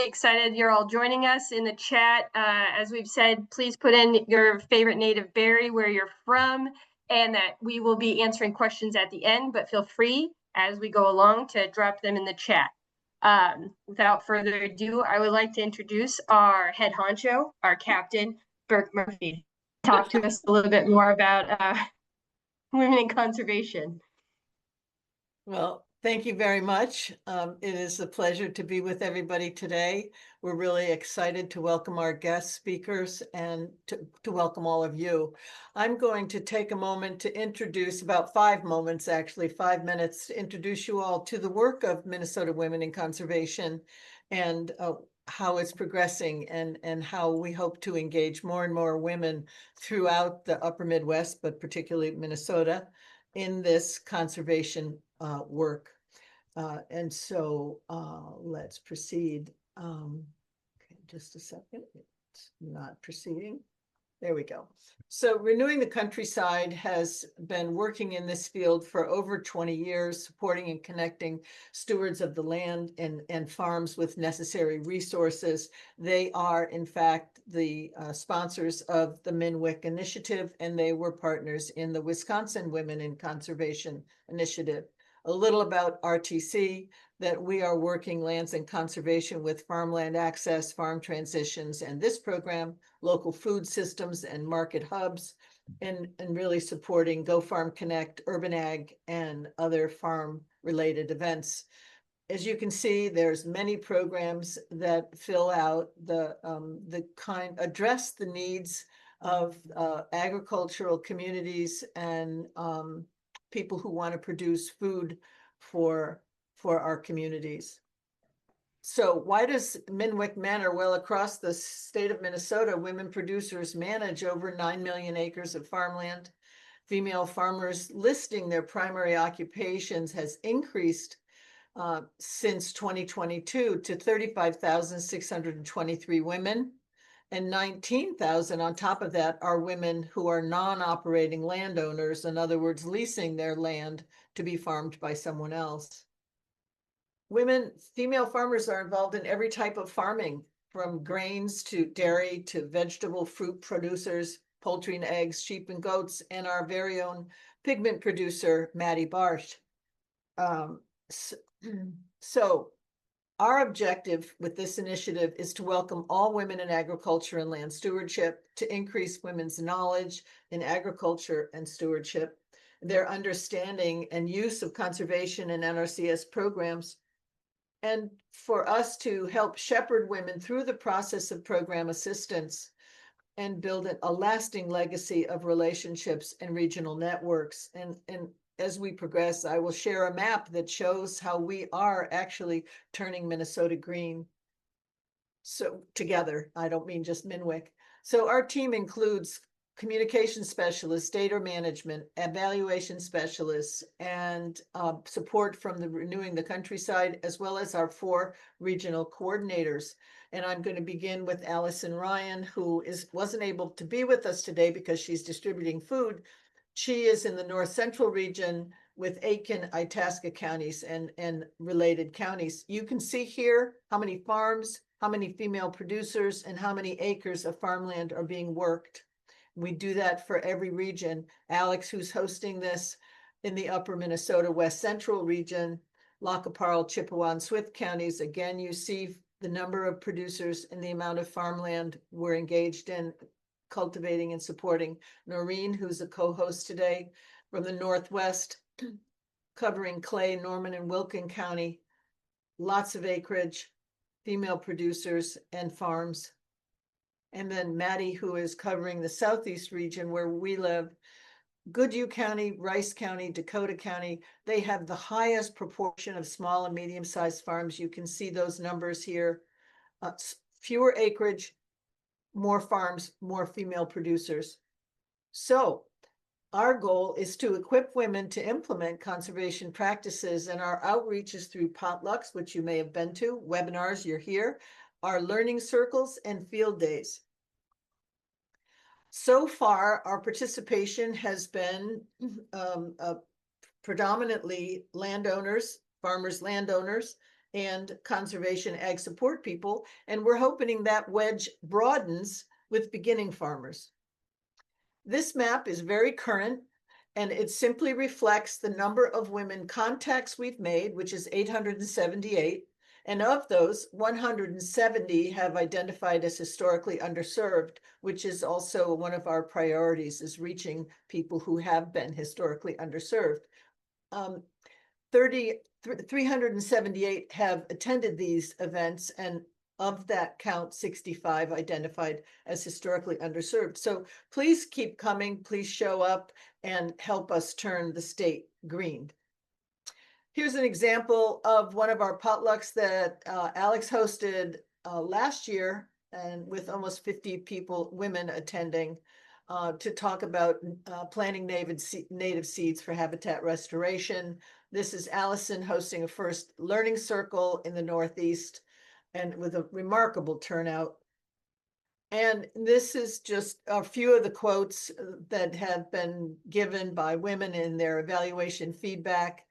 really excited you're all joining us in the chat. As we've said, please put in your favorite native berry, where you're from, and that we will be answering questions at the end, but feel free as we go along to drop them in the chat. Without further ado, I would like to introduce our head honcho, our captain, Burke Murphy. Talk to us a little bit more about women in conservation. Well, thank you very much. It is a pleasure to be with everybody today. We're really excited to welcome our guest speakers and to welcome all of you. I'm going to take a moment to introduce, about 5 moments, actually 5 minutes, to introduce you all to the work of Minnesota Women in Conservation and how it's progressing and how we hope to engage more and more women throughout the upper Midwest, but particularly Minnesota, in this conservation work. And so let's proceed. Okay, just a second. It's not proceeding. There we go. So Renewing the Countryside has been working in this field for over 20 years, supporting and connecting stewards of the land and farms with necessary resources. They are, in fact, the sponsors of the MNWIC initiative, and they were partners in the Wisconsin Women in Conservation Initiative. A little about RTC, that we are working lands and conservation with farmland access, farm transitions, and this program, local food systems and market hubs, and really supporting Go Farm Connect, Urban Ag, and other farm-related events. As you can see, there's many programs that fill out address the needs of agricultural communities and people who want to produce food for our communities. So why does MNWIC matter? Well, across the state of Minnesota, women producers manage over 9 million acres of farmland. Female farmers listing their primary occupations has increased since 2022 to 35,623 women, and 19,000 on top of that are women who are non-operating landowners, in other words, leasing their land to be farmed by someone else. Female farmers are involved in every type of farming, from grains to dairy to vegetable fruit producers, poultry and eggs, sheep and goats, and our very own pigment producer, Maddie Barsh. So our objective with this initiative is to welcome all women in agriculture and land stewardship, to increase women's knowledge in agriculture and stewardship, their understanding and use of conservation and NRCS programs, and for us to help shepherd women through the process of program assistance and build a lasting legacy of relationships and regional networks. And as we progress, I will share a map that shows how we are actually turning Minnesota green. So together, I don't mean just MNWIC. So our team includes communication specialists, data management, evaluation specialists, and support from the Renewing the Countryside, as well as our 4 regional coordinators. And I'm going to begin with Allison Ryan, who wasn't able to be with us today because she's distributing food. She is in the North Central region with Aiken, Itasca counties and related counties. You can see here how many farms, how many female producers, and how many acres of farmland are being worked. We do that for every region. Alex, who's hosting this in the upper Minnesota West Central region, Lackaparl, Chippewa, and Swift counties. Again, you see the number of producers and the amount of farmland we're engaged in cultivating and supporting. Noreen, who's a co-host today, from the Northwest, covering Clay, Norman, and Wilkin County. Lots of acreage, female producers, and farms. And then Maddie, who is covering the Southeast region where we live, Goodhue County, Rice County, Dakota County. They have the highest proportion of small and medium-sized farms. You can see those numbers here. Fewer acreage, more farms, more female producers. So our goal is to equip women to implement conservation practices, and our outreach is through potlucks, which you may have been to, webinars, you're here, our learning circles, and field days. So far, our participation has been predominantly landowners, farmers, landowners, and conservation ag support people. And we're hoping that wedge broadens with beginning farmers. This map is very current, and it simply reflects the number of women contacts we've made, which is 878. And of those, 170 have identified as historically underserved, which is also one of our priorities, is reaching people who have been historically underserved. 378 have attended these events, and of that count, 65 identified as historically underserved. So please keep coming, please show up and help us turn the state green. Here's an example of one of our potlucks that Alex hosted last year, and with almost 50 people, women attending, to talk about planting native seeds for habitat restoration. This is Allison hosting a first learning circle in the Northeast, and with a remarkable turnout. And this is just a few of the quotes that have been given by women in their evaluation feedback.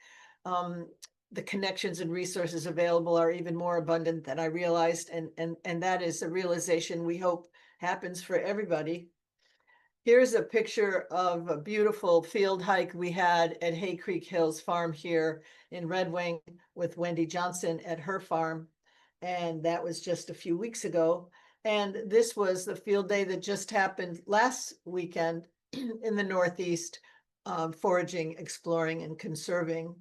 The connections and resources available are even more abundant than I realized, and that is a realization we hope happens for everybody. Here's a picture of a beautiful field hike we had at Hay Creek Hills Farm here in Red Wing with Wendy Johnson at her farm. And that was just a few weeks ago. And this was the field day that just happened last weekend in the Northeast, foraging, exploring, and conserving.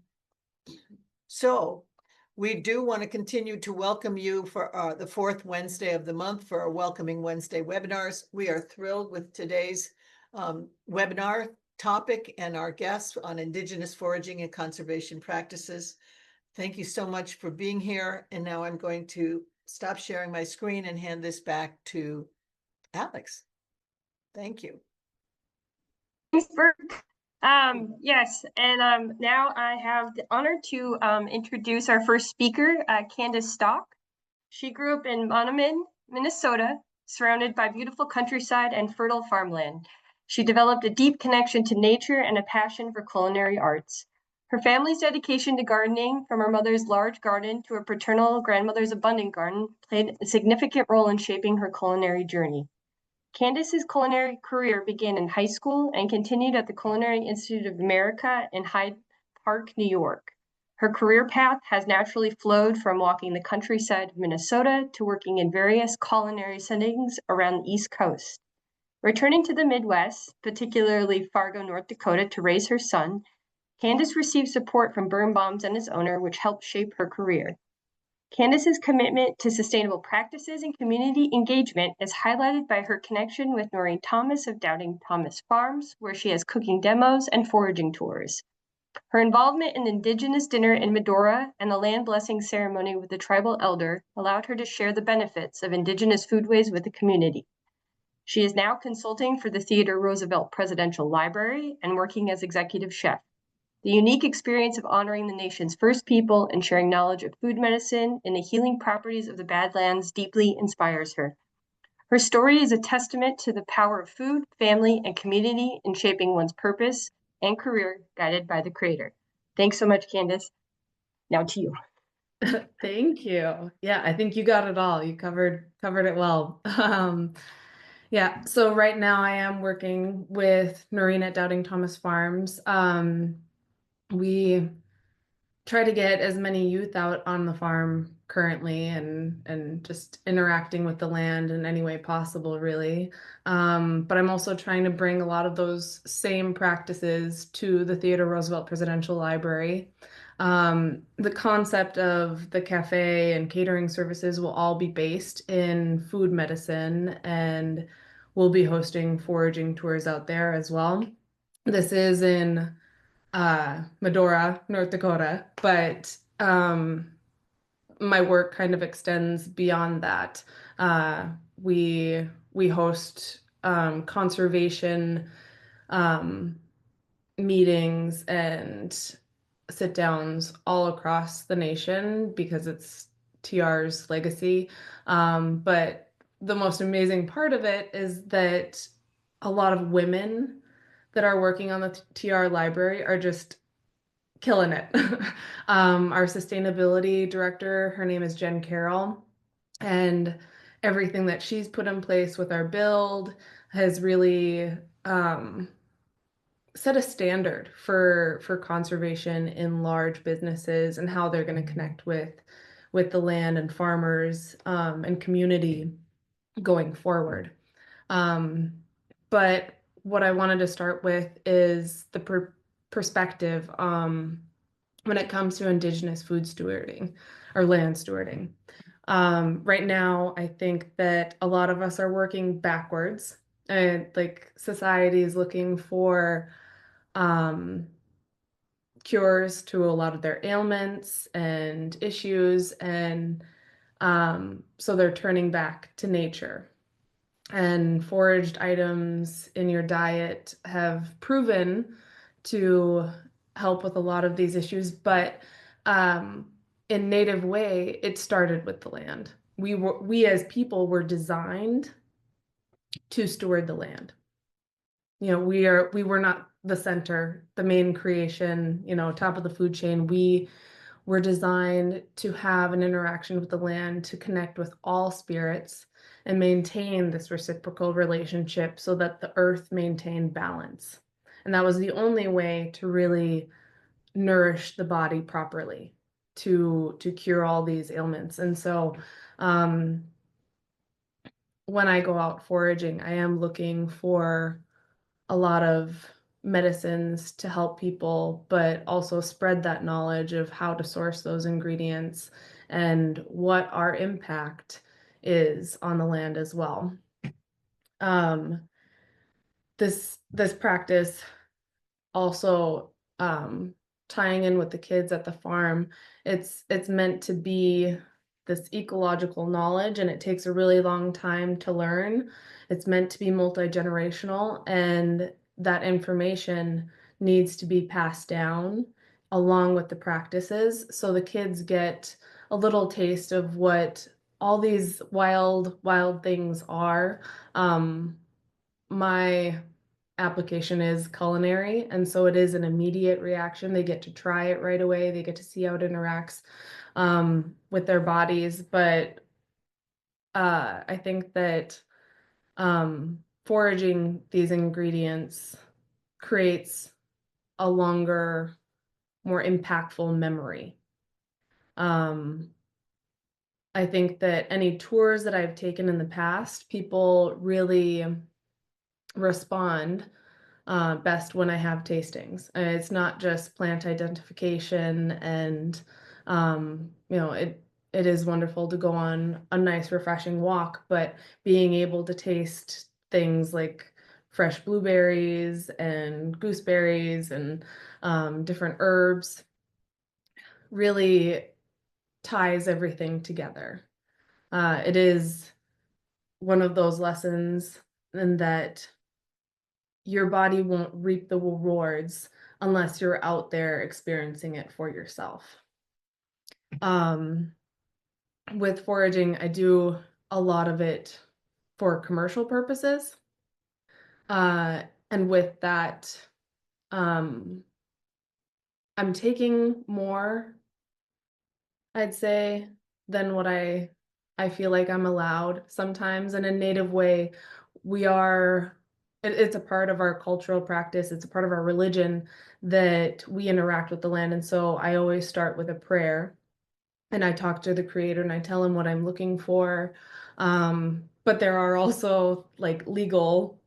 So we do want to continue to welcome you for the fourth Wednesday of the month for our Welcoming Wednesday webinars. We are thrilled with today's webinar topic and our guests on Indigenous foraging and conservation practices. Thank you so much for being here. And now I'm going to stop sharing my screen and hand this back to Alex. Thank you. Thanks, Burke. Yes, and now I have the honor to introduce our first speaker, Candace Stock. She grew up in Monoman, Minnesota, surrounded by beautiful countryside and fertile farmland. She developed a deep connection to nature and a passion for culinary arts. Her family's dedication to gardening, from her mother's large garden to her paternal grandmother's abundant garden, played a significant role in shaping her culinary journey. Candace's culinary career began in high school and continued at the Culinary Institute of America in Hyde Park, New York. Her career path has naturally flowed from walking the countryside of Minnesota to working in various culinary settings around the East Coast. Returning to the Midwest, particularly Fargo, North Dakota, to raise her son, Candace received support from Birnbaum's and his owner, which helped shape her career. Candace's commitment to sustainable practices and community engagement is highlighted by her connection with Noreen Thomas of Doubting Thomas Farms, where she has cooking demos and foraging tours. Her involvement in the Indigenous dinner in Medora and the land blessing ceremony with the tribal elder allowed her to share the benefits of Indigenous foodways with the community. She is now consulting for the Theodore Roosevelt Presidential Library and working as executive chef. The unique experience of honoring the nation's first people and sharing knowledge of food medicine and the healing properties of the Badlands deeply inspires her. Her story is a testament to the power of food, family, and community in shaping one's purpose and career guided by the Creator. Thanks so much, Candace. Now to you. Thank you. Yeah, I think you got it all. You covered it well. Yeah, so right now I am working with Noreen at Doubting Thomas Farms. We try to get as many youth out on the farm currently and just interacting with the land in any way possible, really. But I'm also trying to bring a lot of those same practices to the Theodore Roosevelt Presidential Library. The concept of the cafe and catering services will all be based in food medicine, and we'll be hosting foraging tours out there as well. This is in Medora, North Dakota, but my work kind of extends beyond that. We host conservation meetings and sit downs all across the nation because it's TR's legacy. But the most amazing part of it is that a lot of women that are working on the TR library are just killing it. Our sustainability director, her name is Jen Carroll, and everything that she's put in place with our build has really set a standard for conservation in large businesses and how they're going to connect with the land and farmers and community going forward. But what I wanted to start with is the perspective when it comes to Indigenous food stewarding or land stewarding. Right now, I think that a lot of us are working backwards, and like society is looking for cures to a lot of their ailments and issues, and so they're turning back to nature. And foraged items in your diet have proven to help with a lot of these issues, but in native way, it started with the land. We as people were designed to steward the land. You know, we were not the center, the main creation, you know, top of the food chain. We were designed to have an interaction with the land, to connect with all spirits and maintain this reciprocal relationship so that the earth maintained balance. And that was the only way to really nourish the body properly, to cure all these ailments. And so when I go out foraging, I am looking for a lot of medicines to help people, but also spread that knowledge of how to source those ingredients and what our impact is on the land as well. This practice also tying in with the kids at the farm, it's meant to be this ecological knowledge, and it takes a really long time to learn. It's meant to be multi-generational, and that information needs to be passed down along with the practices, so the kids get a little taste of what all these wild things are. My application is culinary, and so it is an immediate reaction. They get to try it right away. They get to see how it interacts with their bodies. But I think that foraging these ingredients creates a longer, more impactful memory. I think that any tours that I've taken in the past, people really respond best when I have tastings. It's not just plant identification, and you know, it is wonderful to go on a nice refreshing walk, but being able to taste things like fresh blueberries and gooseberries and different herbs really ties everything together. It is one of those lessons in that your body won't reap the rewards unless you're out there experiencing it for yourself. With foraging, I do a lot of it for commercial purposes. And with that, I'm taking more, I'd say, than what I feel like I'm allowed sometimes. In a native way, it's a part of our cultural practice, it's a part of our religion that we interact with the land. And so I always start with a prayer, and I talk to the creator and I tell him what I'm looking for. But there are also like legal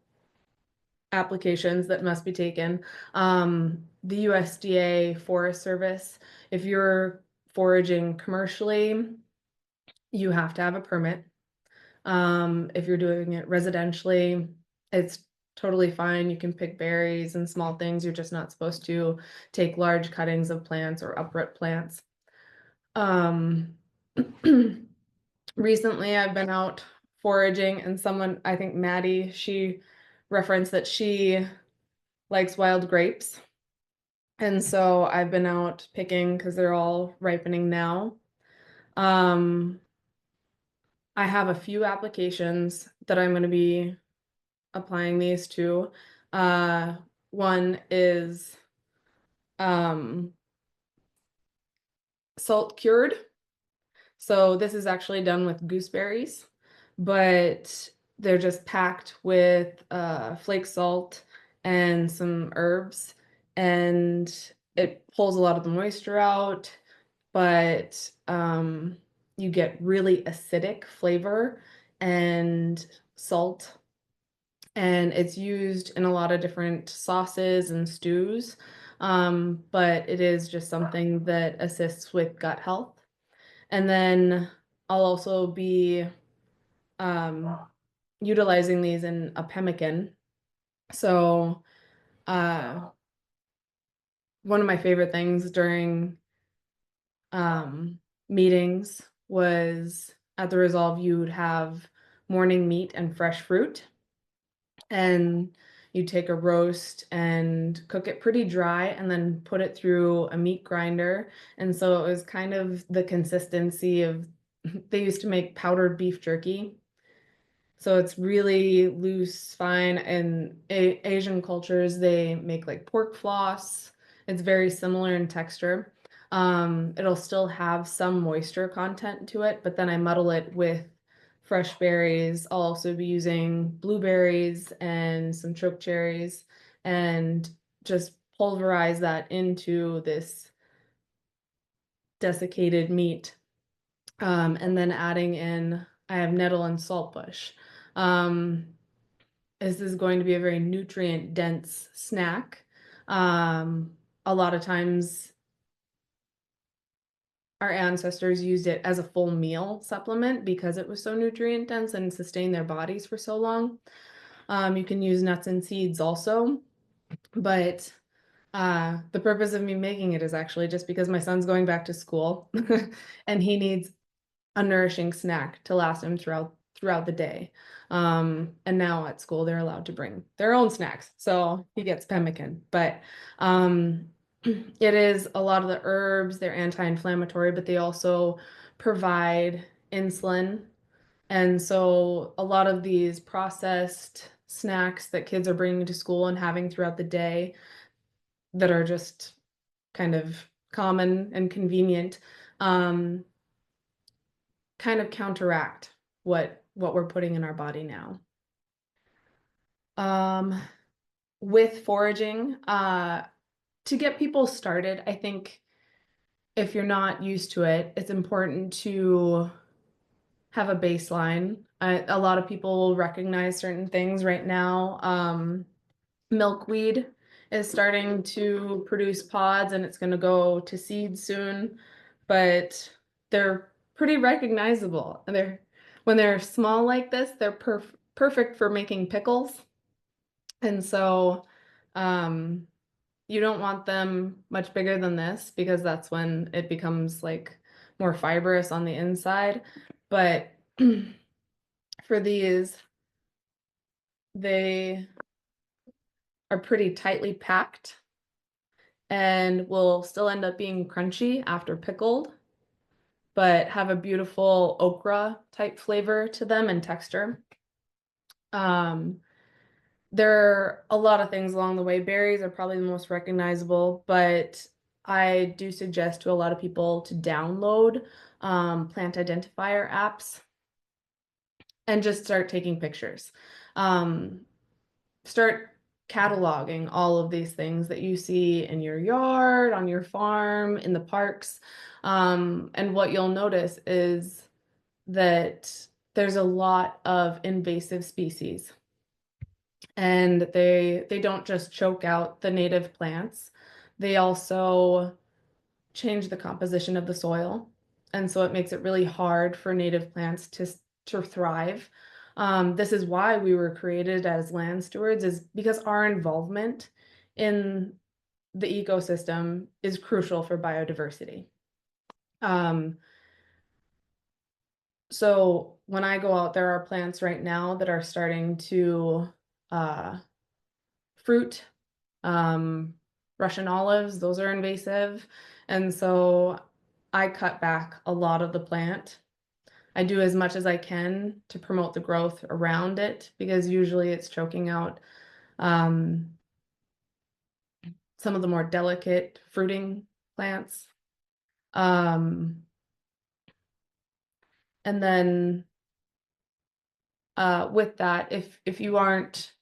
applications that must be taken. The USDA Forest Service, if you're foraging commercially, you have to have a permit. If you're doing it residentially, it's totally fine. You can pick berries and small things. You're just not supposed to take large cuttings of plants or uproot plants. Recently, I've been out foraging, and someone, I think Maddie, she referenced that she likes wild grapes. And so I've been out picking because they're all ripening now. I have a few applications that I'm going to be applying these to. One is salt cured. So this is actually done with gooseberries, but they're just packed with flake salt and some herbs, and it pulls a lot of the moisture out, but you get really acidic flavor and salt, and it's used in a lot of different sauces and stews. But it is just something that assists with gut health. And then I'll also be um, utilizing these in a pemmican. So uh, one of my favorite things during meetings was at the Resolve, you would have morning meat and fresh fruit. And you take a roast and cook it pretty dry and then put it through a meat grinder. And so it was kind of the consistency of, they used to make powdered beef jerky. So it's really loose, fine. And Asian cultures, they make like pork floss. It's very similar in texture. It'll still have some moisture content to it, but then I muddle it with fresh berries. I'll also be using blueberries and some choke cherries and just pulverize that into this desiccated meat. And then adding in, I have nettle and saltbush. Um, this is going to be a very nutrient dense snack. A lot of times our ancestors used it as a full meal supplement because it was so nutrient dense and sustained their bodies for so long. You can use nuts and seeds also, but the purpose of me making it is actually just because my son's going back to school and he needs a nourishing snack to last him throughout the day. And now at school they're allowed to bring their own snacks, so he gets pemmican. But it is a lot of the herbs. They're anti-inflammatory, but they also provide insulin. And so a lot of these processed snacks that kids are bringing to school and having throughout the day that are just kind of common and convenient, kind of counteract what we're putting in our body now. With foraging, to get people started, I think if you're not used to it, it's important to have a baseline. A lot of people will recognize certain things right now. Milkweed is starting to produce pods and it's going to go to seed soon, but they're pretty recognizable. And when they're small like this, they're perfect for making pickles. And so you don't want them much bigger than this because that's when it becomes like more fibrous on the inside. But for these, they are pretty tightly packed and will still end up being crunchy after pickled, but have a beautiful okra type flavor to them and texture. There are a lot of things along the way. Berries are probably the most recognizable, but I do suggest to a lot of people to download plant identifier apps and just start taking pictures. Start cataloging all of these things that you see in your yard, on your farm, in the parks. And what you'll notice is that there's a lot of invasive species. And they don't just choke out the native plants, they also change the composition of the soil. And so it makes it really hard for native plants to thrive. This is why we were created as land stewards, is because our involvement in the ecosystem is crucial for biodiversity. So when I go out, there are plants right now that are starting to fruit. Russian olives, those are invasive. And so I cut back a lot of the plant. I do as much as I can to promote the growth around it because usually it's choking out some of the more delicate fruiting plants. And then with that, if you aren't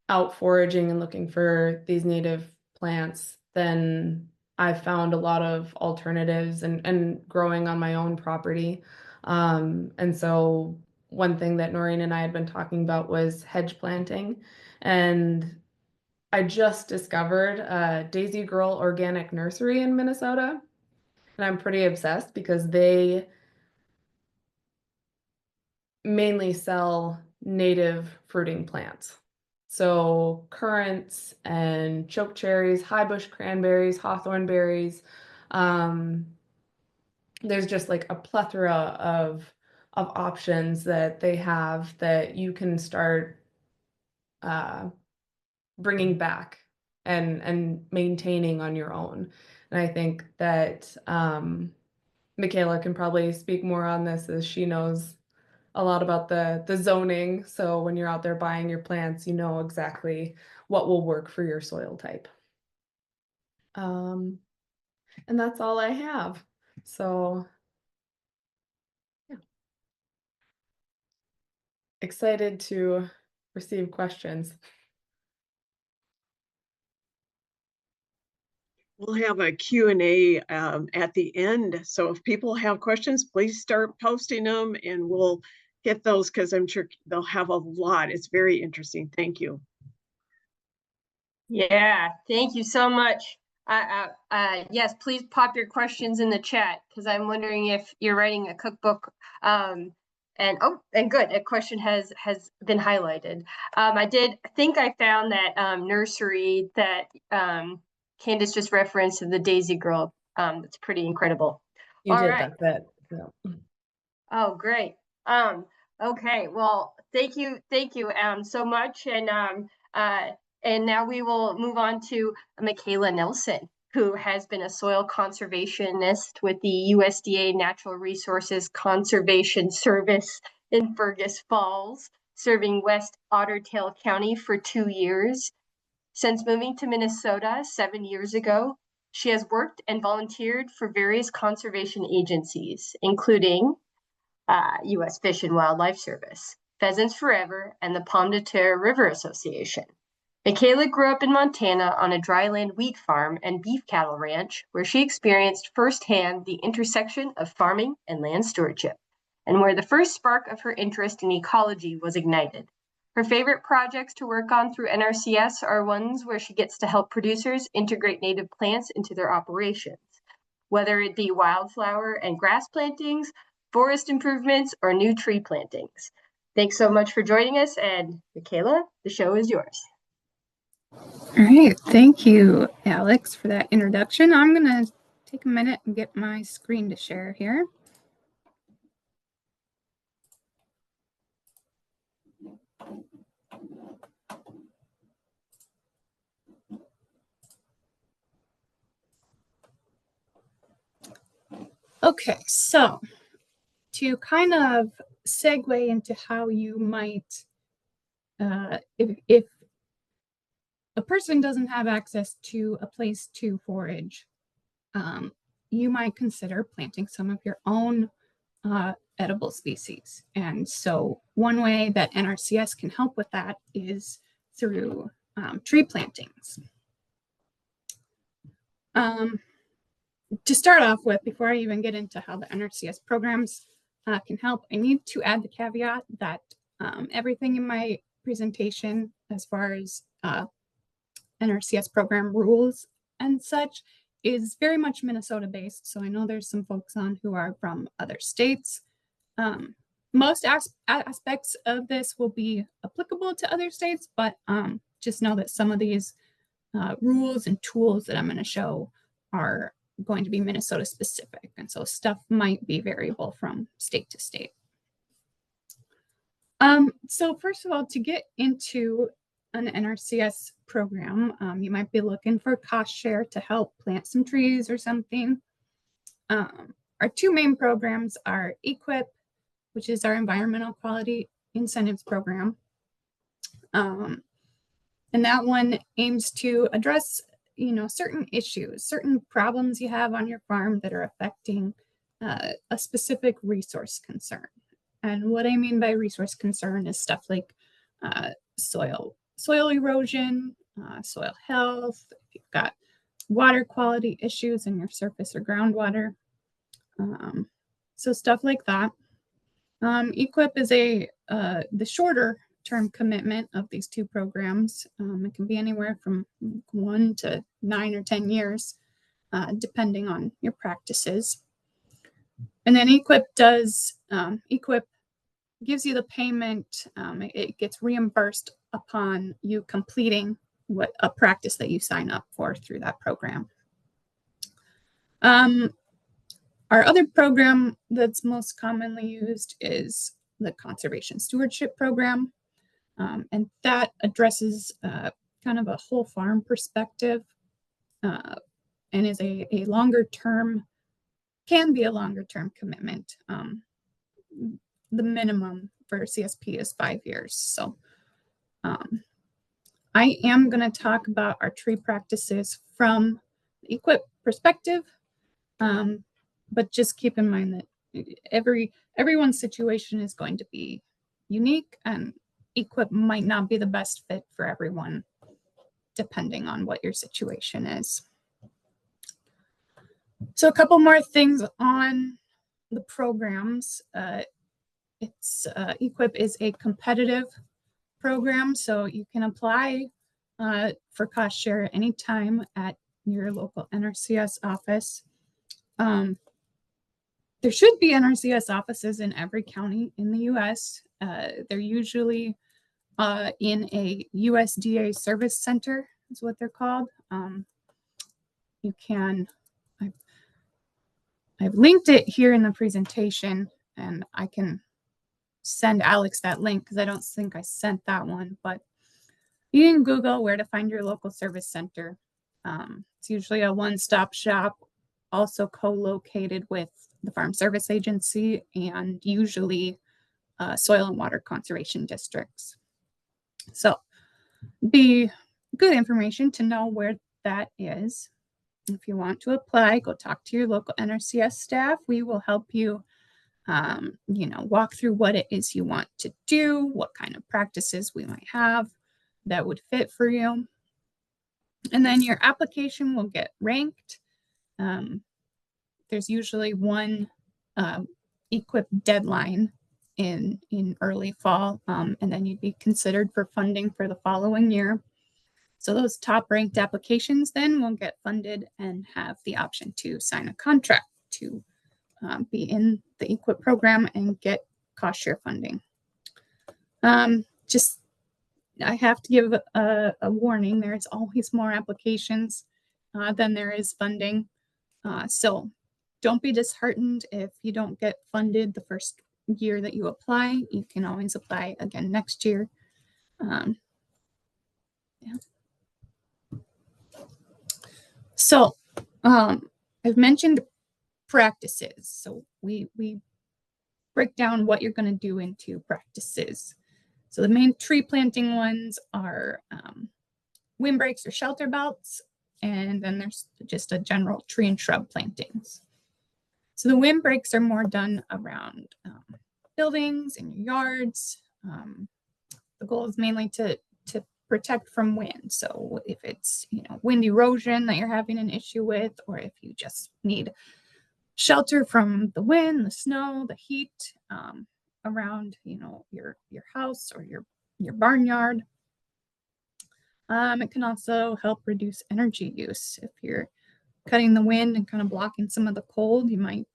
out foraging and looking for these native plants, then I've found a lot of alternatives and growing on my own property. And so one thing that Noreen and I had been talking about was hedge planting. And I just discovered Daisy Girl Organic Nursery in Minnesota. And I'm pretty obsessed because they mainly sell native fruiting plants. So currants and chokecherries, high bush cranberries, hawthorn berries. There's just like a plethora of options that they have that you can start bringing back and maintaining on your own. And I think that Michaela can probably speak more on this as she knows a lot about the zoning. So when you're out there buying your plants, you know exactly what will work for your soil type. And that's all I have. So yeah. Excited to receive questions. We'll have a Q&A at the end. So if people have questions, please start posting them and we'll get those because I'm sure they'll have a lot. It's very interesting. Thank you. Yeah, thank you so much. Yes, please pop your questions in the chat because I'm wondering if you're writing a cookbook. And good, a question has been highlighted. I think I found that nursery that Candace just referenced of the Daisy Girl. That's pretty incredible. You All did, right. that's it. Yeah. Oh, great. Okay, well, thank you so much. And now we will move on to Michaela Nelson, who has been a soil conservationist with the USDA Natural Resources Conservation Service in Fergus Falls, serving West Otter Tail County for 2 years. Since moving to Minnesota 7 years ago, she has worked and volunteered for various conservation agencies, including U.S. Fish and Wildlife Service, Pheasants Forever, and the Pomme de Terre River Association. Michaela grew up in Montana on a dryland wheat farm and beef cattle ranch, where she experienced firsthand the intersection of farming and land stewardship, and where the first spark of her interest in ecology was ignited. Her favorite projects to work on through NRCS are ones where she gets to help producers integrate native plants into their operations, whether it be wildflower and grass plantings, forest improvements, or new tree plantings. Thanks so much for joining us, and Michaela, the show is yours. All right, thank you, Alex, for that introduction. I'm gonna take a minute and get my screen to share here. Okay, so to kind of segue into how you might, if a person doesn't have access to a place to forage, you might consider planting some of your own edible species. And so one way that NRCS can help with that is through tree plantings. To start off with, before I even get into how the NRCS programs can help, I need to add the caveat that everything in my presentation as far as NRCS program rules and such is very much Minnesota based. So I know there's some folks on who are from other states. Most aspects of this will be applicable to other states, but just know that some of these rules and tools that I'm going to show are going to be Minnesota specific. And so stuff might be variable from state to state. So first of all, to get into an NRCS program, you might be looking for cost share to help plant some trees or something. Our two main programs are EQIP, which is our environmental quality incentives program. And that one aims to address certain issues, certain problems you have on your farm that are affecting a specific resource concern. And what I mean by resource concern is stuff like soil erosion, soil health, if you've got water quality issues in your surface or groundwater. So stuff like that. EQIP is the shorter term commitment of these two programs. It can be anywhere from 1 to 9 or 10 years, depending on your practices. And then EQIP gives you the payment. It gets reimbursed upon you completing a practice that you sign up for through that program. Our other program that's most commonly used is the Conservation Stewardship Program. And that addresses kind of a whole farm perspective and is a longer term, can be a longer term commitment. The minimum for CSP is 5 years. So I am going to talk about our tree practices from the EQIP perspective, but just keep in mind that everyone's situation is going to be unique, and EQIP might not be the best fit for everyone, depending on what your situation is. So a couple more things on the programs. EQIP is a competitive program, so you can apply for cost share anytime at your local NRCS office. There should be NRCS offices in every county in the US. They're usually in a USDA service center is what they're called. You can, I've linked it here in the presentation, and I can send Alex that link because I don't think I sent that one, but you can Google where to find your local service center. It's usually a one-stop shop, also co-located with the Farm Service Agency and usually soil and water conservation districts. So be good information to know where that is. If you want to apply, go talk to your local NRCS staff. We will help you, walk through what it is you want to do, what kind of practices we might have that would fit for you. And then your application will get ranked. There's usually one EQIP deadline in early fall, and then you'd be considered for funding for the following year. So those top ranked applications then will get funded and have the option to sign a contract to be in the EQIP program and get cost share funding. I have to give a warning. There's always more applications than there is funding. So don't be disheartened if you don't get funded the first year that you apply. You can always apply again next year. So I've mentioned practices. So we break down what you're going to do into practices. So the main tree planting ones are windbreaks or shelter belts, and then there's just a general tree and shrub plantings. So the windbreaks are more done around buildings and yards. The goal is mainly to protect from wind. So if it's wind erosion that you're having an issue with, or if you just need shelter from the wind, the snow, the heat around your house or your barnyard. It can also help reduce energy use. If you're cutting the wind and kind of blocking some of the cold, you might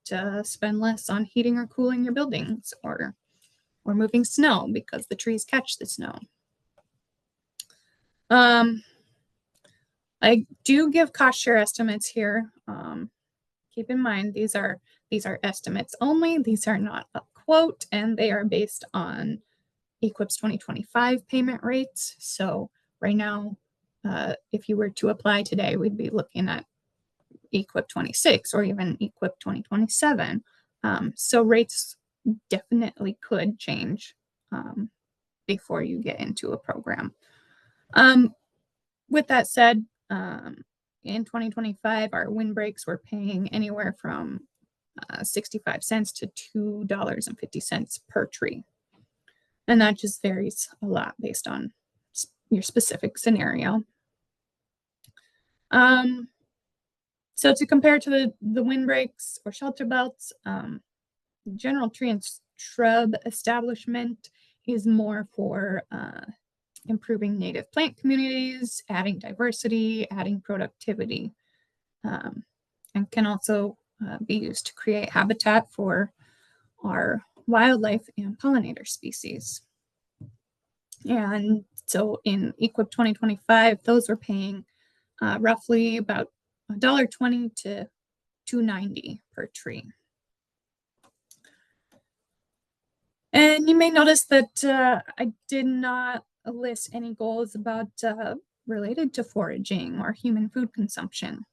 spend less on heating or cooling your buildings, or moving snow because the trees catch the snow. I do give cost share estimates here. Keep in mind these are estimates only. These are not a quote, and they are based on EQIP's 2025 payment rates. So right now, if you were to apply today, we'd be looking at EQIP 26 or even EQIP 2027. So rates definitely could change before you get into a program. With that said, in 2025, our windbreaks were paying anywhere from 65 cents to $2.50 per tree. And that just varies a lot based on your specific scenario. So to compare to the windbreaks or shelter belts, general tree and shrub establishment is more for improving native plant communities, adding diversity, adding productivity, and can also be used to create habitat for our wildlife and pollinator species. And so in EQIP 2025, those were paying roughly about $1.20 to $2.90 per tree. And you may notice that I did not list any goals about related to foraging or human food consumption.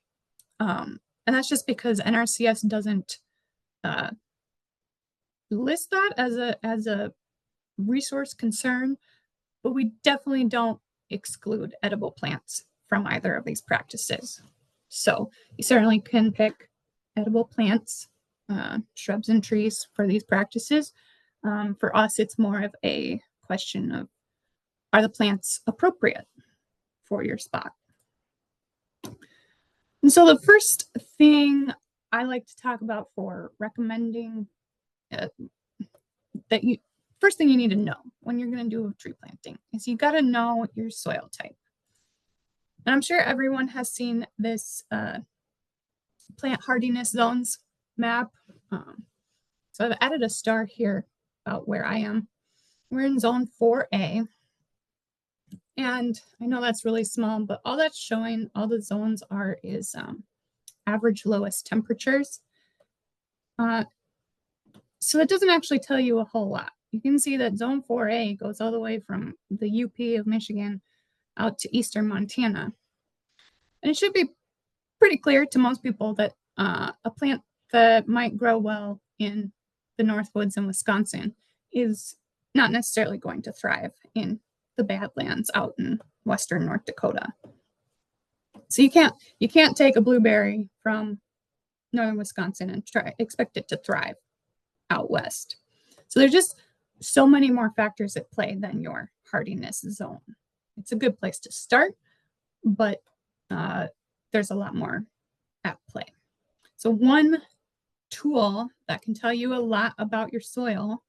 And that's just because NRCS doesn't list that as a resource concern, but we definitely don't exclude edible plants from either of these practices. So you certainly can pick edible plants, shrubs and trees for these practices. For us, it's more of a question of, are the plants appropriate for your spot? And so the first thing I like to talk about for recommending first thing you need to know when you're going to do tree planting is you got to know your soil type. And I'm sure everyone has seen this plant hardiness zones map. So I've added a star here about where I am. We're in zone 4A. And I know that's really small, but all that's showing, all the zones are is average lowest temperatures. So it doesn't actually tell you a whole lot. You can see that zone 4A goes all the way from the UP of Michigan out to eastern Montana. And it should be pretty clear to most people that a plant that might grow well in the Northwoods in Wisconsin is not necessarily going to thrive in the Badlands out in western North Dakota. So you can't take a blueberry from northern Wisconsin and expect it to thrive out west. So there's just so many more factors at play than your hardiness zone. It's a good place to start, but there's a lot more at play. So one tool that can tell you a lot about your soil,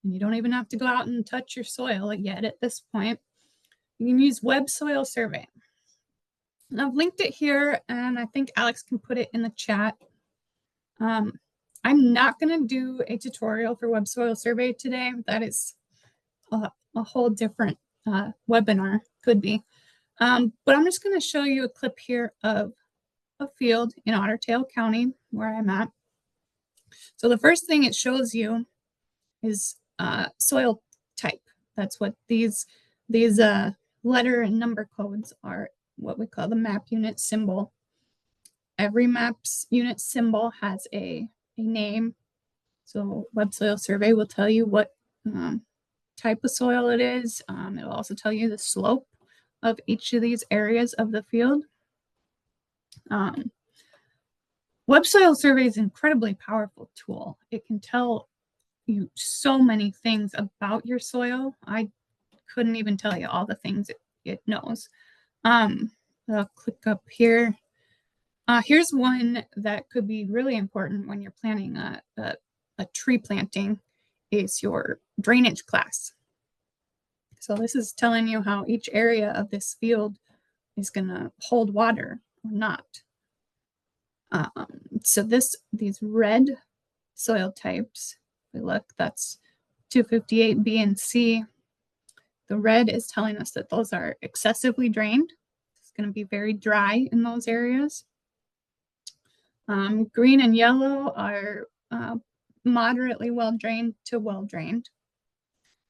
and you don't even have to go out and touch your soil yet at this point, you can use Web Soil Survey. And I've linked it here, and I think Alex can put it in the chat. I'm not going to do a tutorial for Web Soil Survey today. That is a whole different webinar, could be. But I'm just going to show you a clip here of a field in Otter Tail County where I'm at. So the first thing it shows you is soil type. That's what these letter and number codes are, what we call the map unit symbol. Every map's unit symbol has a name. So Web Soil Survey will tell you what type of soil it is. It'll also tell you the slope of each of these areas of the field. Web Soil Survey is an incredibly powerful tool. It can tell you so many things about your soil. I couldn't even tell you all the things it knows. I'll click up here. Here's one that could be really important when you're planning a tree planting, is your drainage class. So this is telling you how each area of this field is going to hold water or not. So these red soil types, if we look, that's 258 B and C. The red is telling us that those are excessively drained. It's going to be very dry in those areas. Green and yellow are moderately well drained to well drained.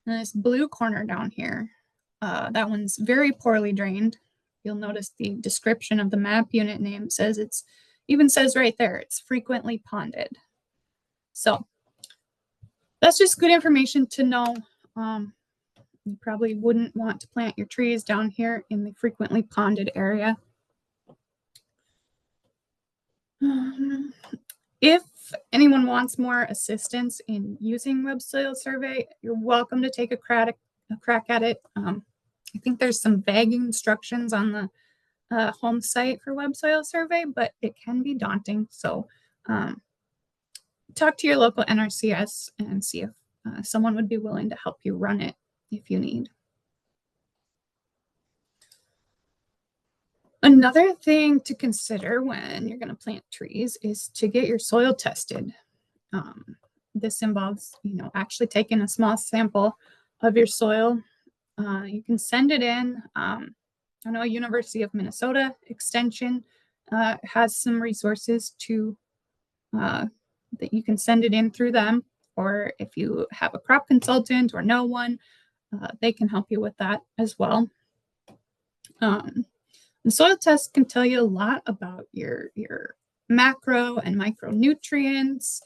And this blue corner down here, that one's very poorly drained. You'll notice the description of the map unit name even says right there, it's frequently ponded. So that's just good information to know. You probably wouldn't want to plant your trees down here in the frequently ponded area. If anyone wants more assistance in using Web Soil Survey, you're welcome to take a crack at it. I think there's some vague instructions on the home site for Web Soil Survey, but it can be daunting. So talk to your local NRCS and see if someone would be willing to help you run it if you need. Another thing to consider when you're going to plant trees is to get your soil tested. This involves, actually taking a small sample of your soil. You can send it in. I know University of Minnesota Extension has some resources to that you can send it in through them, or if you have a crop consultant or know one, they can help you with that as well. The soil test can tell you a lot about your macro and micronutrients.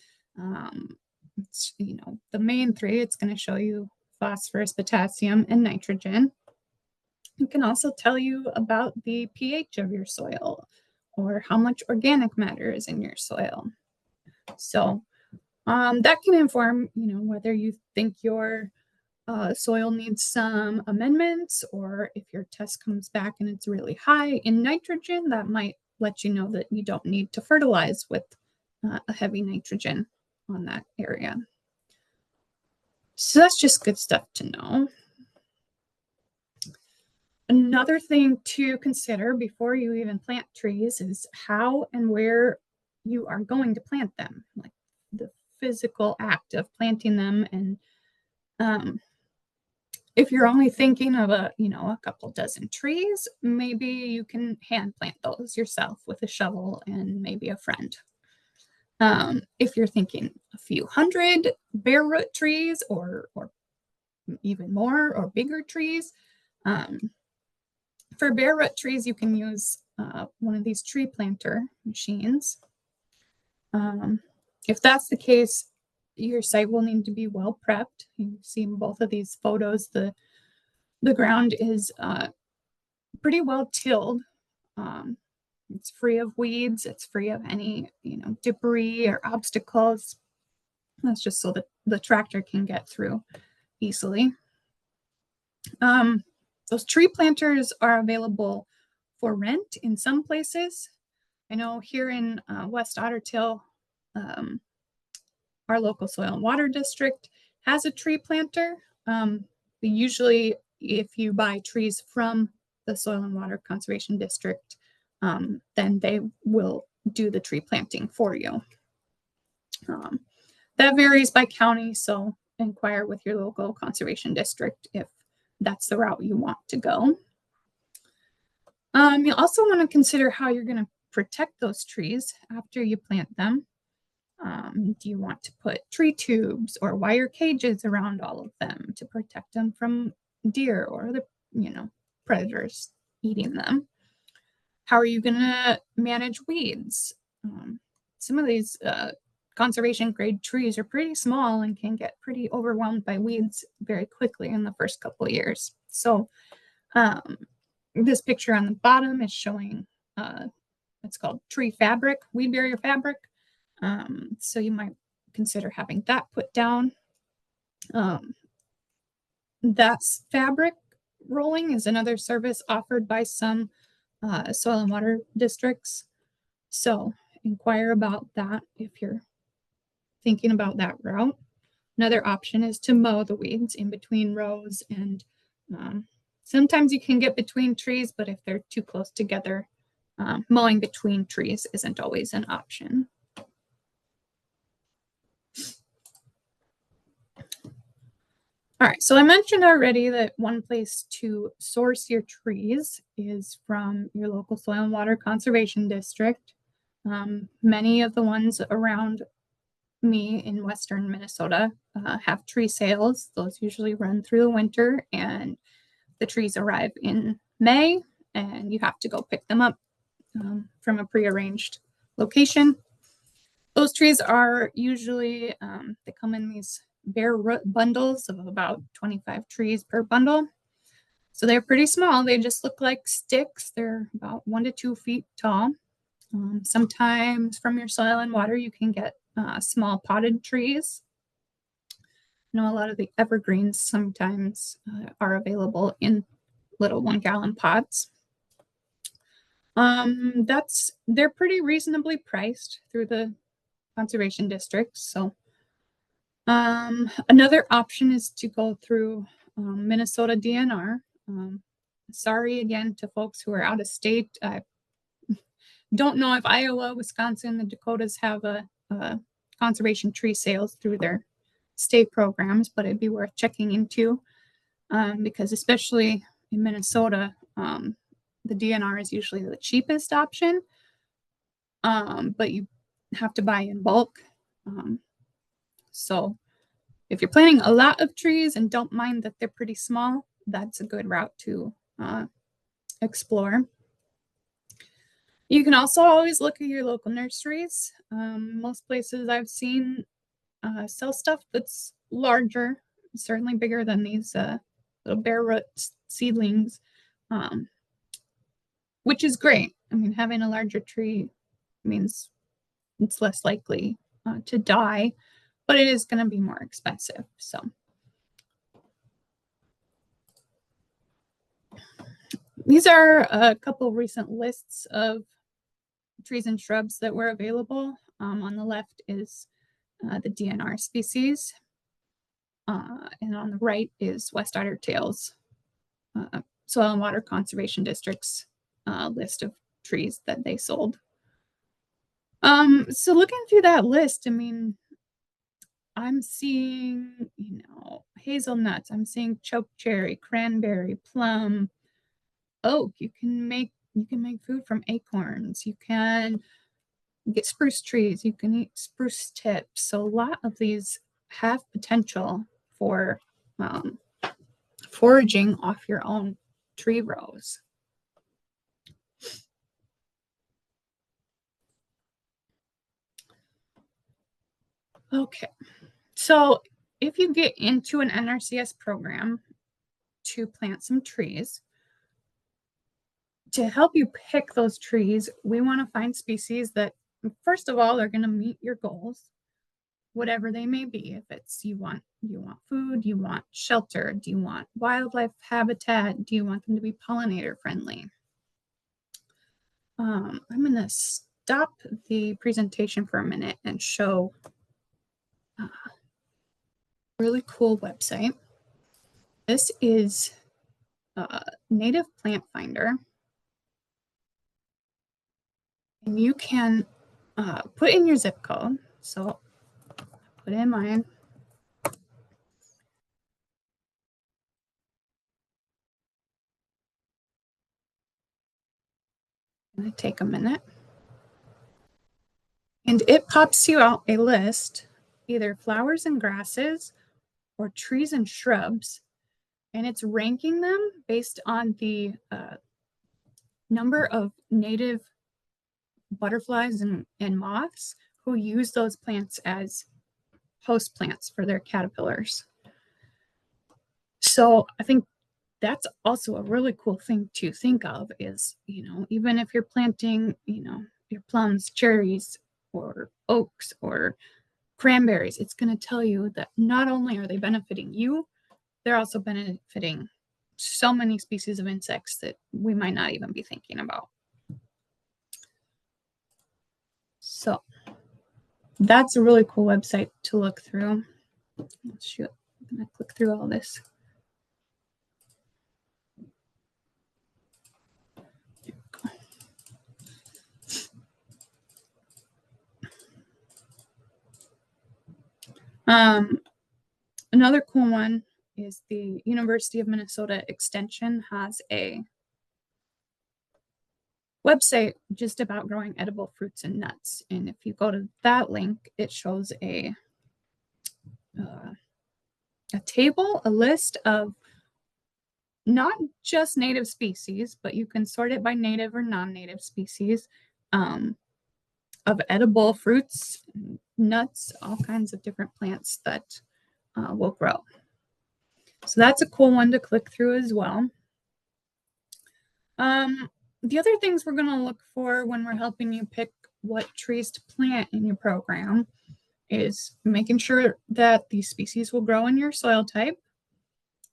It's, the main three. It's going to show you phosphorus, potassium, and nitrogen. It can also tell you about the pH of your soil or how much organic matter is in your soil. So that can inform, whether you think your soil needs some amendments, or if your test comes back and it's really high in nitrogen, that might let you know that you don't need to fertilize with a heavy nitrogen on that area. So that's just good stuff to know. Another thing to consider before you even plant trees is how and where you are going to plant them, like the physical act of planting them. And if you're only thinking of a couple dozen trees, maybe you can hand plant those yourself with a shovel and maybe a friend. If you're thinking a few hundred bare root trees or even more or bigger trees, for bare root trees, you can use one of these tree planter machines. If that's the case, your site will need to be well prepped. You see in both of these photos, the ground is pretty well tilled. It's free of weeds. It's free of any, debris or obstacles. That's just so that the tractor can get through easily. Those tree planters are available for rent in some places. I know here in West Ottertail, our local soil and water district has a tree planter. Usually, if you buy trees from the Soil and Water Conservation District, then they will do the tree planting for you. That varies by county, so inquire with your local conservation district if that's the route you want to go. You also want to consider how you're going to protect those trees after you plant them. Do you want to put tree tubes or wire cages around all of them to protect them from deer or the predators eating them? How are you going to manage weeds? Some of these conservation grade trees are pretty small and can get pretty overwhelmed by weeds very quickly in the first couple of years. So this picture on the bottom is showing it's called tree fabric, weed barrier fabric. So you might consider having that put down. That's fabric rolling is another service offered by some soil and water districts. So inquire about that if you're thinking about that route. Another option is to mow the weeds in between rows, and sometimes you can get between trees, but if they're too close together, mowing between trees isn't always an option. All right, so I mentioned already that one place to source your trees is from your local soil and water conservation district. Many of the ones around me in Western Minnesota have tree sales. Those usually run through the winter, and the trees arrive in May, and you have to go pick them up from a prearranged location. Those trees are usually, they come in these bare root bundles of about 25 trees per bundle. So they're pretty small. They just look like sticks. They're about 1 to 2 feet tall. Sometimes from your soil and water, you can get small potted trees. I know a lot of the evergreens sometimes are available in little 1-gallon pots. They're pretty reasonably priced through the conservation districts. So another option is to go through Minnesota DNR. Sorry again to folks who are out of state. I don't know if Iowa, Wisconsin, the Dakotas have a conservation tree sales through their state programs, but it'd be worth checking into because especially in Minnesota, the DNR is usually the cheapest option, but you have to buy in bulk. So if you're planting a lot of trees and don't mind that they're pretty small, that's a good route to explore. You can also always look at your local nurseries. Most places I've seen sell stuff that's larger, certainly bigger than these little bare root seedlings, which is great. I mean, having a larger tree means it's less likely to die, but it is going to be more expensive. So these are a couple recent lists of trees and shrubs that were available. On the left is the DNR species, and on the right is West Otter Tail's Soil and Water Conservation District's list of trees that they sold. So looking through that list, I mean, I'm seeing, hazelnuts, I'm seeing chokecherry, cranberry, plum, oak. You can make food from acorns. You can get spruce trees. You can eat spruce tips. So a lot of these have potential for foraging off your own tree rows. Okay, so if you get into an NRCS program to plant some trees, to help you pick those trees, we want to find species that, first of all, are going to meet your goals, whatever they may be. If it's you want food, you want shelter, do you want wildlife habitat, do you want them to be pollinator friendly? I'm going to stop the presentation for a minute and show a really cool website. This is Native Plant Finder. And you can put in your zip code. So put in mine. I'm going to take a minute. And it pops you out a list, either flowers and grasses or trees and shrubs. And it's ranking them based on the number of native butterflies and moths who use those plants as host plants for their caterpillars. So I think that's also a really cool thing to think of is, even if you're planting, your plums, cherries, or oaks, or cranberries, it's going to tell you that not only are they benefiting you, they're also benefiting so many species of insects that we might not even be thinking about. So that's a really cool website to look through. Shoot, I'm going to click through all this. Another cool one is the University of Minnesota Extension has a website just about growing edible fruits and nuts. And if you go to that link, it shows a table, a list of not just native species, but you can sort it by native or non-native species of edible fruits, nuts, all kinds of different plants that will grow. So that's a cool one to click through as well. the other things we're going to look for when we're helping you pick what trees to plant in your program is making sure that these species will grow in your soil type,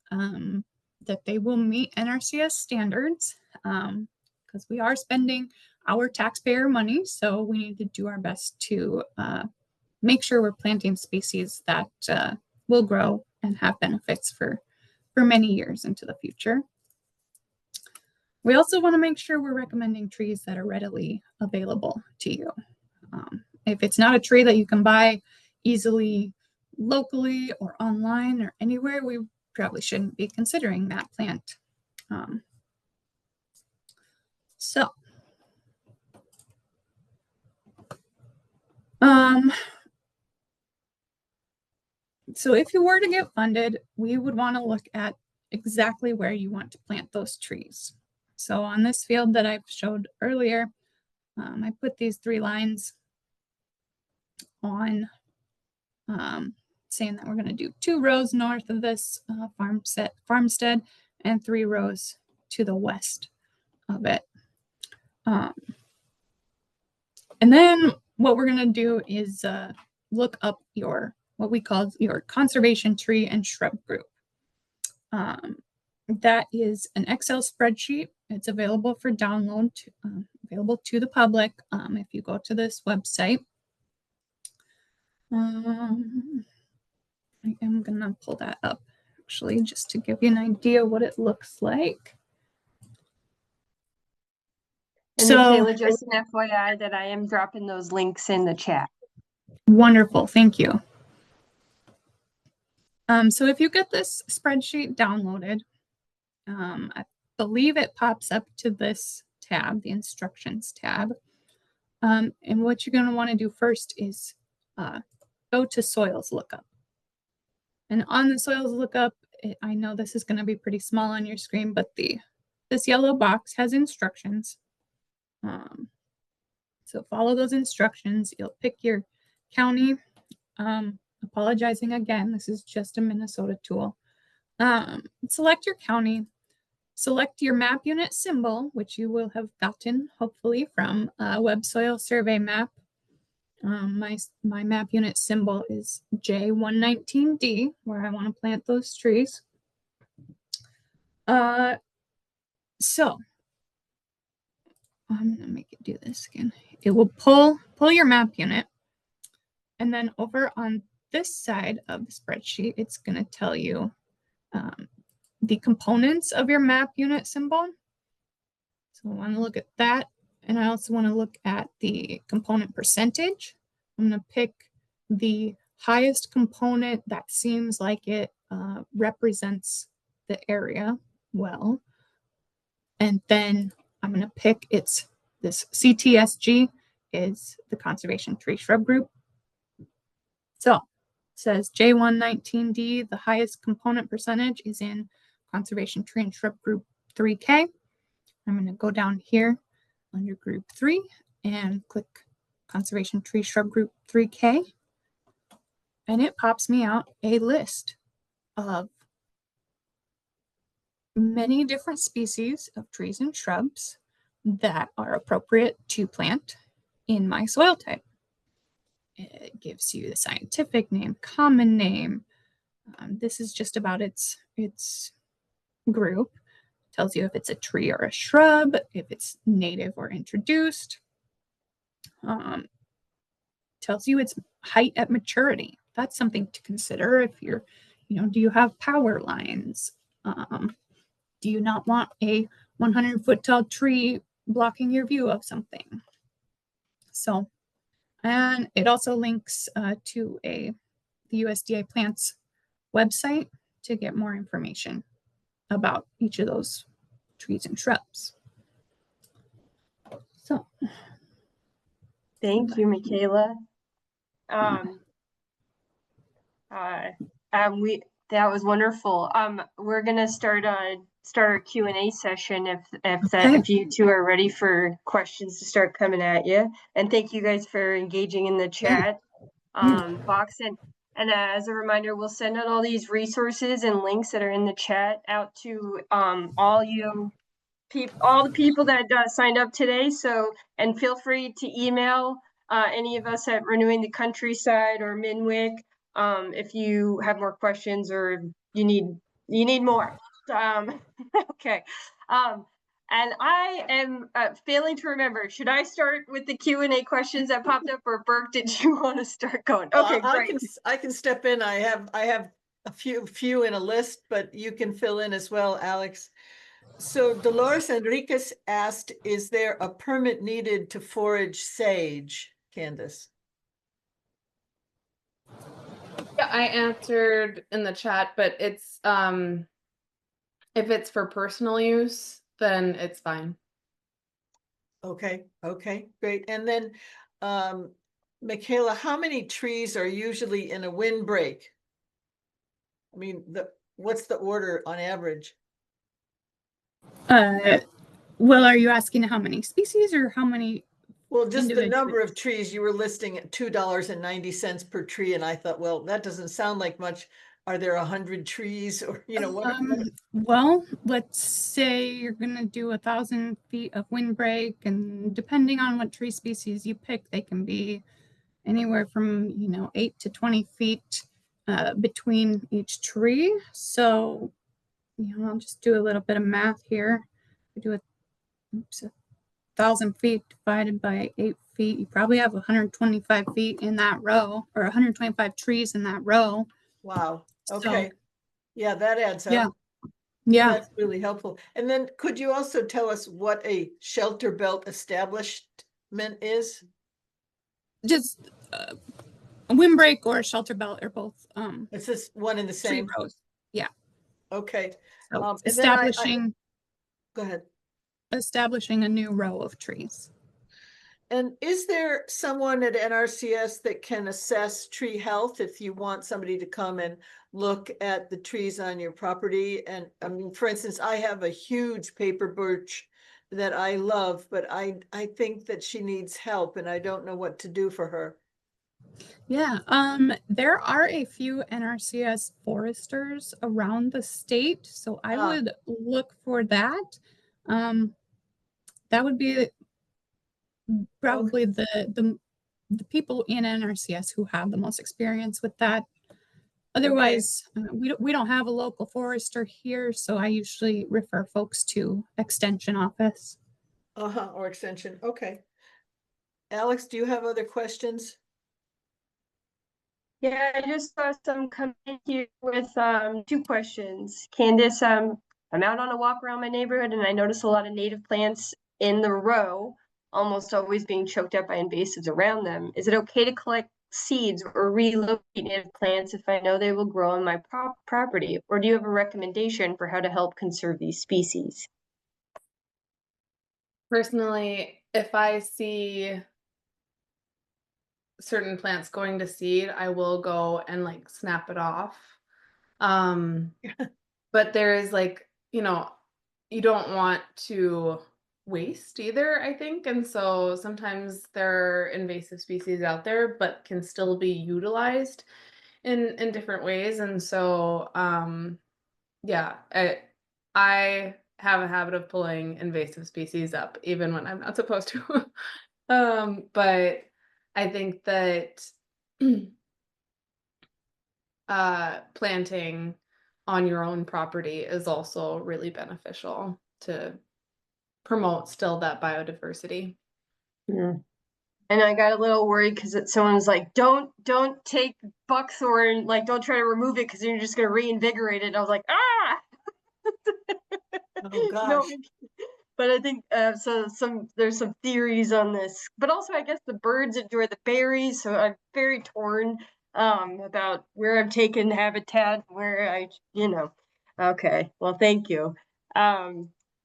that they will meet NRCS standards, because we are spending our taxpayer money, so we need to do our best to make sure we're planting species that will grow and have benefits for many years into the future. We also want to make sure we're recommending trees that are readily available to you. If it's not a tree that you can buy easily locally or online or anywhere, we probably shouldn't be considering that plant. So if you were to get funded, we would want to look at exactly where you want to plant those trees. So on this field that I showed earlier, I put these 3 lines on, saying that we're going to do 2 rows north of this farmstead and 3 rows to the west of it. And then what we're going to do is look up what we call your conservation tree and shrub group. That is an Excel spreadsheet. It's available for download, available to the public if you go to this website. I am going to pull that up actually just to give you an idea what it looks like. And So, Michaela, just an FYI that I am dropping those links in the chat. Wonderful, thank you. So if you get this spreadsheet downloaded, I believe it pops up to this tab, the instructions tab. And what you're going to want to do first is go to soils lookup. And on the soils lookup, I know this is going to be pretty small on your screen, but this yellow box has instructions. So follow those instructions. You'll pick your county. Apologizing again, this is just a Minnesota tool. Select your county. Select your map unit symbol, which you will have gotten hopefully from Web Soil Survey Map. My map unit symbol is J119D, where I want to plant those trees. So I'm going to make it do this again. It will pull your map unit, and then over on this side of the spreadsheet, it's going to tell you the components of your map unit symbol. So I want to look at that. And I also want to look at the component percentage. I'm going to pick the highest component that seems like it represents the area well. And then I'm going to pick this CTSG is the conservation tree shrub group. So it says J119D, the highest component percentage is in conservation tree and shrub group 3K. I'm going to go down here under group 3 and click conservation tree shrub group 3K. And it pops me out a list of many different species of trees and shrubs that are appropriate to plant in my soil type. It gives you the scientific name, common name. This is just about its group. Tells you if it's a tree or a shrub, if it's native or introduced. Tells you its height at maturity. That's something to consider if you're, do you have power lines? Do you not want a 100-foot tall tree blocking your view of something? So, and it also links to the USDA plants website to get more information about each of those trees and shrubs. So, thank you, Michaela. That was wonderful. We're gonna start our Q&A session if you two are ready for questions to start coming at you. And thank you guys for engaging in the chat box. And as a reminder, we'll send out all these resources and links that are in the chat out to all you all the people that signed up today. So, and feel free to email any of us at Renewing the Countryside or Minwick if you have more questions or you need more. Okay. And I am failing to remember. Should I start with the Q&A questions that popped up, or Burke, did you want to start going? Okay, great. I can step in. I have a few in a list, but you can fill in as well, Alex. So Dolores Enriquez asked, is there a permit needed to forage sage, Candace? Yeah, I answered in the chat, but it's if it's for personal use, then it's fine. Okay, great. And then Michaela, how many trees are usually in a windbreak? I mean, what's the order on average? Well, are you asking how many species or how many? Well, just the number individuals? of trees you were listing at $2.90 per tree, and I thought, well, that doesn't sound like much. Are there 100 trees, or what? Well, let's say you're gonna do 1,000 feet of windbreak, and depending on what tree species you pick, they can be anywhere from 8 to 20 feet between each tree. So I'll just do a little bit of math here. We do 1,000 feet divided by 8 feet. You probably have 125 feet in that row, or 125 trees in that row. Wow. Okay. So, yeah, that adds up. yeah. Yeah. That's really helpful. And then could you also tell us what a shelter belt establishment is? Just a windbreak or a shelter belt are both It's just one in the tree same. rows. Yeah. Okay. So And then go ahead. establishing a new row of trees. And is there someone at NRCS that can assess tree health if you want somebody to come and look at the trees on your property? And I mean, for instance, I have a huge paper birch that I love, but I think that she needs help and I don't know what to do for her. Yeah, there are a few NRCS foresters around the state, so I would look for that. That would be probably the people in NRCS who have the most experience with that. Otherwise, we don't have a local forester here, so I usually refer folks to Extension office. Or Extension. Okay. Alex, do you have other questions? Yeah, I just saw some come in here with 2 questions. Candace, I'm out on a walk around my neighborhood and I notice a lot of native plants in the row, almost always being choked up by invasives around them. Is it okay to collect seeds or relocate native plants if I know they will grow on my property? Or do you have a recommendation for how to help conserve these species? Personally, if I see certain plants going to seed, I will go and like snap it off. But there is you don't want to waste either, I think. And so sometimes there are invasive species out there, but can still be utilized in different ways. And so, yeah, I have a habit of pulling invasive species up, even when I'm not supposed to. But I think that planting on your own property is also really beneficial to promote still that biodiversity. Yeah. And I got a little worried because someone's like, don't take buckthorn, like don't try to remove it because you're just gonna reinvigorate it. And I was like, ah. Oh gosh. No, but I think so there's some theories on this, but also I guess the birds enjoy the berries, so I'm very torn about where I'm taking habitat, where okay, well, thank you.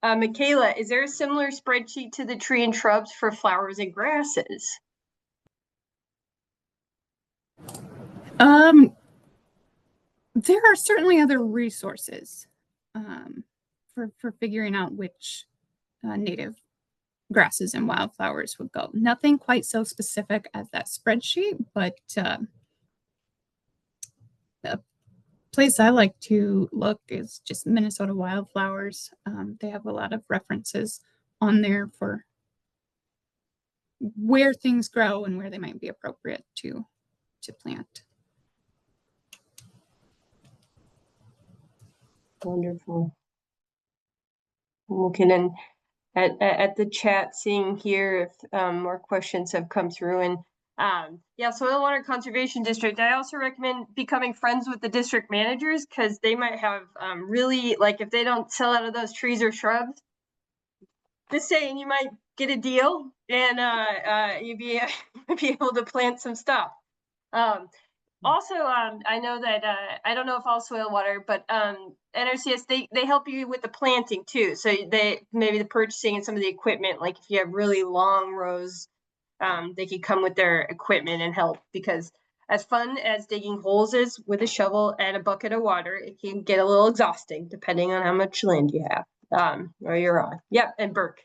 Michaela, is there a similar spreadsheet to the tree and shrubs for flowers and grasses? There are certainly other resources for figuring out which native grasses and wildflowers would go. Nothing quite so specific as that spreadsheet, but place I like to look is just Minnesota Wildflowers. They have a lot of references on there for where things grow and where they might be appropriate to plant. Wonderful. Okay, then at the chat, seeing here if more questions have come through. And yeah, Soil and Water Conservation District, I also recommend becoming friends with the district managers, because they might have really, like, if they don't sell out of those trees or shrubs, just saying, you might get a deal, and you'd be be able to plant some stuff. Also, I know that I don't know if all soil water, but NRCS, they help you with the planting too. So they maybe the purchasing and some of the equipment. Like if you have really long rows, they could come with their equipment and help, because as fun as digging holes is with a shovel and a bucket of water, it can get a little exhausting depending on how much land you have or you're on. Yep, and Burke.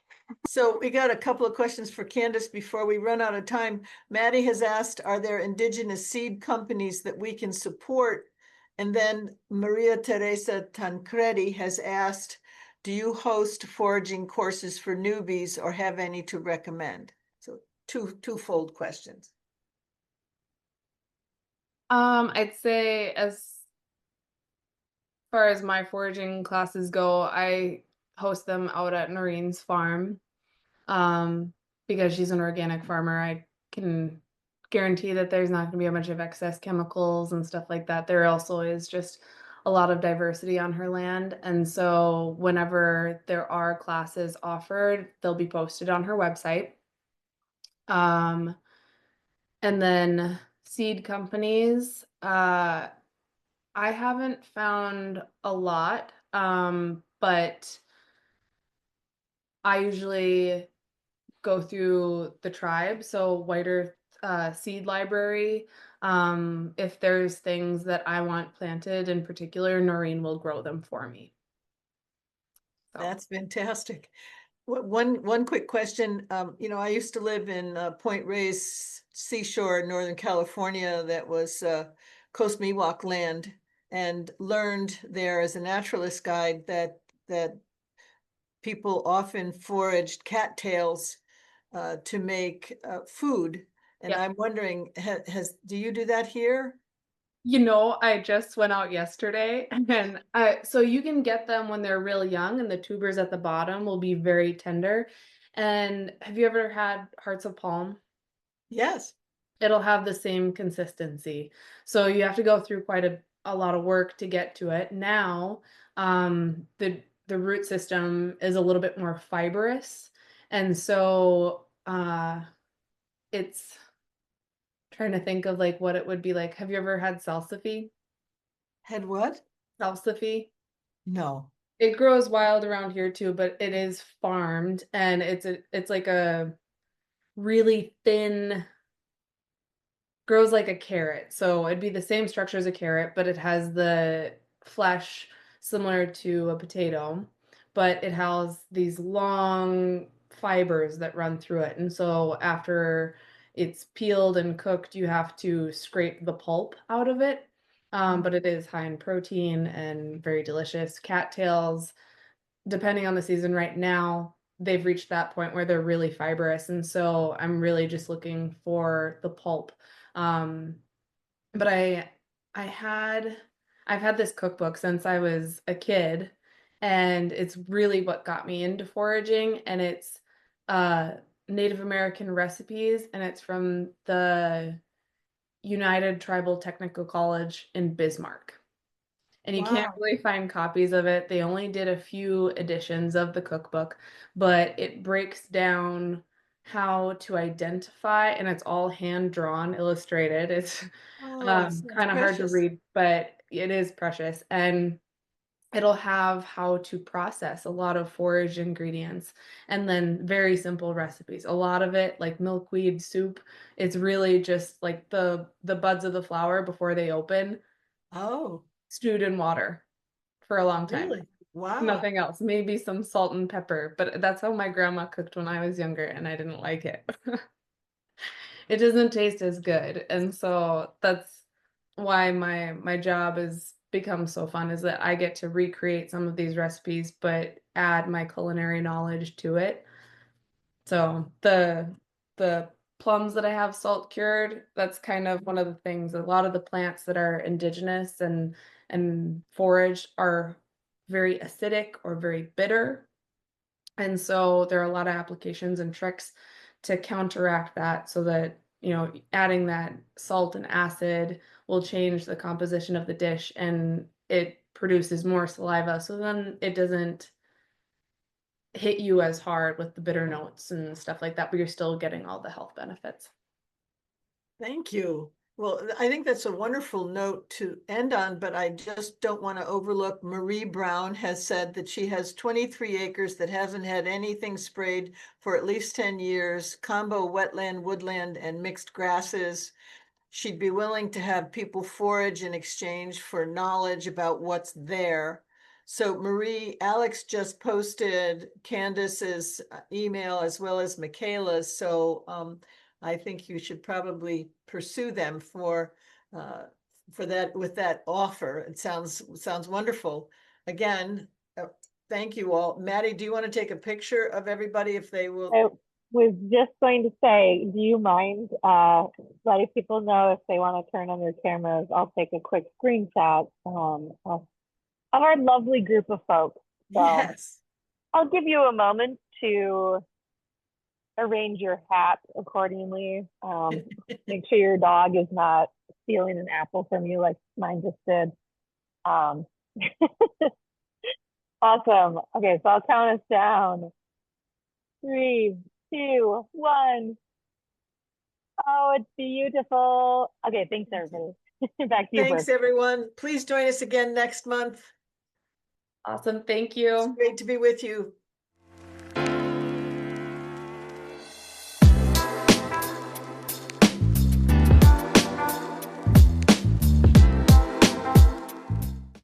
So we got a couple of questions for Candace before we run out of time. Maddie has asked, are there Indigenous seed companies that we can support? And then Maria Teresa Tancredi has asked, do you host foraging courses for newbies or have any to recommend? So twofold questions. I'd say as far as my foraging classes go, I host them out at Noreen's farm. Because she's an organic farmer, I can guarantee that there's not going to be a bunch of excess chemicals and stuff like that. There also is just a lot of diversity on her land. And so whenever there are classes offered, they'll be posted on her website. And then seed companies, I haven't found a lot, but I usually go through the tribe, so White Earth Seed Library. If there's things that I want planted in particular, Noreen will grow them for me. So. That's fantastic. One quick question. I used to live in Point Reyes seashore in Northern California. That was Coast Miwok land, and learned there as a naturalist guide that people often foraged cattails to make food. And Yeah. I'm wondering, do you do that here? I just went out yesterday, and so you can get them when they're real young, and the tubers at the bottom will be very tender. And have you ever had hearts of palm? Yes. It'll have the same consistency. So you have to go through quite a lot of work to get to it. Now, the root system is a little bit more fibrous, and so it's trying to think of like what it would be like. Have you ever had salsify? Had what? Salsify. No. It grows wild around here too, but it is farmed, and it's like a really thin, grows like a carrot. So it'd be the same structure as a carrot, but it has the flesh similar to a potato, but it has these long fibers that run through it. And so after it's peeled and cooked, you have to scrape the pulp out of it. But it is high in protein and very delicious. Cattails, depending on the season right now, they've reached that point where they're really fibrous. And so I'm really just looking for the pulp. But I've had this cookbook since I was a kid, and it's really what got me into foraging, and it's Native American recipes, and it's from the United Tribal Technical College in Bismarck. And you can't Wow. really find copies of it. They only did a few editions of the cookbook, but it breaks down how to identify, and it's all hand drawn, illustrated. It's Oh, it sounds kind of hard to precious. read, but it is precious. And it'll have how to process a lot of forage ingredients, and then very simple recipes. A lot of it, like milkweed soup, it's really just like the buds of the flower before they open, Oh, stewed in water for a long time. really? Wow. Nothing else. Maybe some salt and pepper, but that's how my grandma cooked when I was younger, and I didn't like it. It doesn't taste as good. And so that's why my job is becomes so fun is that I get to recreate some of these recipes, but add my culinary knowledge to it. So the plums that I have salt cured, that's kind of one of the things. A lot of the plants that are indigenous and forage are very acidic or very bitter. And so there are a lot of applications and tricks to counteract that so that, adding that salt and acid will change the composition of the dish and it produces more saliva. So then it doesn't hit you as hard with the bitter notes and stuff like that, but you're still getting all the health benefits. Thank you. Well, I think that's a wonderful note to end on, but I just don't want to overlook Marie Brown has said that she has 23 acres that hasn't had anything sprayed for at least 10 years, combo wetland, woodland, and mixed grasses. She'd be willing to have people forage in exchange for knowledge about what's there. So Marie, Alex just posted Candace's email as well as Michaela's. So I think you should probably pursue them for that with that offer. It sounds wonderful. Again, thank you all. Maddie, do you want to take a picture of everybody if they will? I was just going to say, do you mind letting people know if they want to turn on their cameras? I'll take a quick screenshot of our lovely group of folks. So Yes. I'll give you a moment to arrange your hat accordingly. Make sure your dog is not stealing an apple from you like mine just did. Awesome. Okay, so I'll count us down. 3, 2, 1. Oh, it's beautiful. Okay, thanks everybody. Back to you. Thanks, everyone. Please join us again next month. Awesome. Thank It's you. great to be with you.